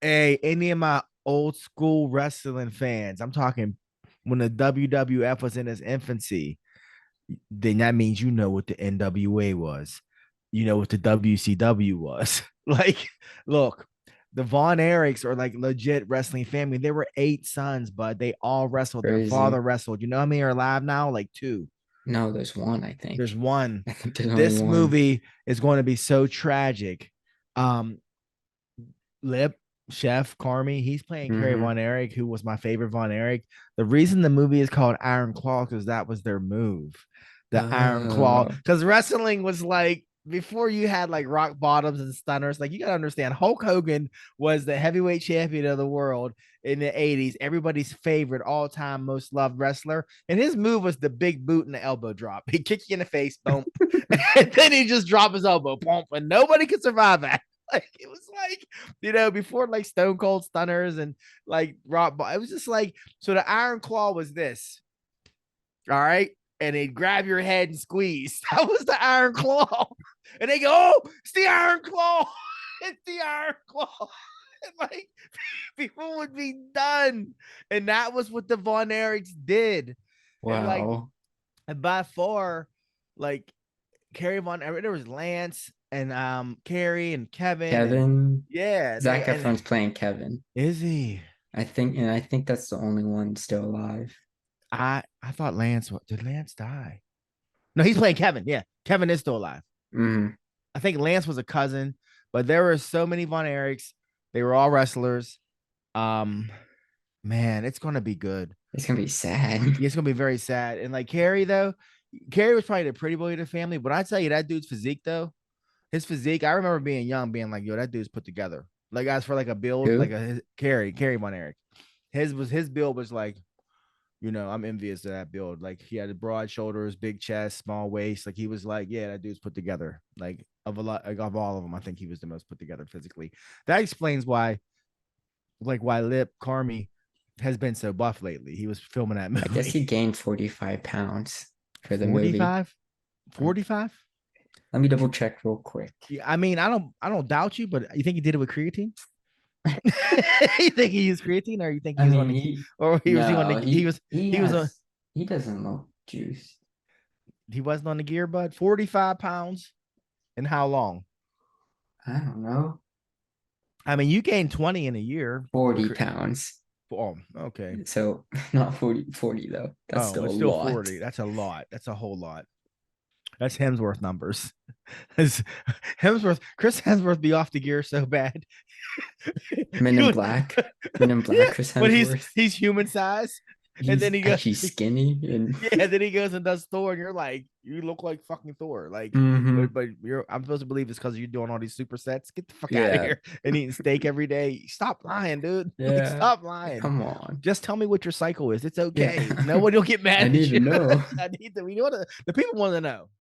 Hey, any of my old school wrestling fans, I'm talking when the WWF was in its infancy, then that means you know what the NWA was. You know what the WCW was. Like, look, the Von Erichs are like legit wrestling family. There were 8 sons, but they all wrestled. Their Crazy. father wrestled. You know how many are alive now? Like two. No, there's one, I There's think. one. I think there's only This one. movie is going to be so tragic. Um, Lip Chef Carmy, he's playing Kerry Hmm. Von Erich, who was my favorite Von Erich. The reason the movie is called Iron Claw because that was their move, the Iron Claw. Oh, Because wrestling was like before you had like rock bottoms and stunners. Like you gotta understand, Hulk Hogan was the heavyweight champion of the world in the 80s, everybody's favorite all-time most loved wrestler. And his move was the big boot and the elbow drop. He'd kick you in the face, boom, and then he just drop his elbow, boom, and nobody could survive that. Like it was like, before like Stone Cold Stunners and like Rock, it was just like, so the Iron Claw was this, all right, and they'd grab your head and squeeze. That was the Iron Claw, and they go, "Oh, it's the Iron Claw, it's the Iron Claw." And like people would be done, and that was what the Von Erichs did, and like, wow. and by far, like Kerry Von, there was Lance and Kerry and Kevin and Kevin, yeah, they Zac and Efron's playing Kevin. is he? And I think that's the only one still alive. I thought Lance, what did Lance die? No, he's playing Kevin. Yeah, Kevin is still alive. Hmm. I think Lance was a cousin, but there were so many Von Erichs. They were all wrestlers. Um, man, it's gonna be good. It's gonna be sad. Yeah, it's gonna be very sad. And like Carrie though, Carrie was probably the pretty boy of the family. But I tell you, that dude's physique though, his physique. I remember being young, being like, "Yo, that dude's put together." Like as for like a build, like Who? a Carrie Von Erich. His build was like, I'm envious of that build. Like he had broad shoulders, big chest, small waist. Like he was like, yeah, that dude's put together. Like of a lot, like of all of them, I think he was the most put together physically. That explains why Lip Carmy has been so buff lately. He was filming that I guess he movie. gained 45 pounds for the movie. 45? 45? Let me double check real quick. Yeah, I mean, I don't doubt you, but you think he did it with creatine? You think he used creatine, or you think I he was on mean, the, or he was on no, the, he was on, he doesn't look juiced. he wasn't on the gear, bud. 45 pounds, and how long? I don't know. I mean, you gained 20 in a year. 40 pounds. Oh, okay. So not 40 though. That's Oh, still a it's still lot. 40. That's a lot. That's a whole lot. That's Hemsworth numbers. Chris Hemsworth be off the gear so bad. Men in Black. Men in Black, Yeah, Chris but he's Hemsworth. he's human size, and He's then he goes, actually skinny and yeah, then he goes and does Thor, and you're like, you look like fucking Thor, like, hmm. but I'm supposed to believe it's because you're doing all these supersets. Get the fuck out of Yeah. here and eating steak every day. Stop lying, dude. Like, Yeah. stop lying. Come on. Just tell me what your cycle is. It's Yeah. okay. Nobody will get I mad need at to you. know. I need to. We know the people want to know.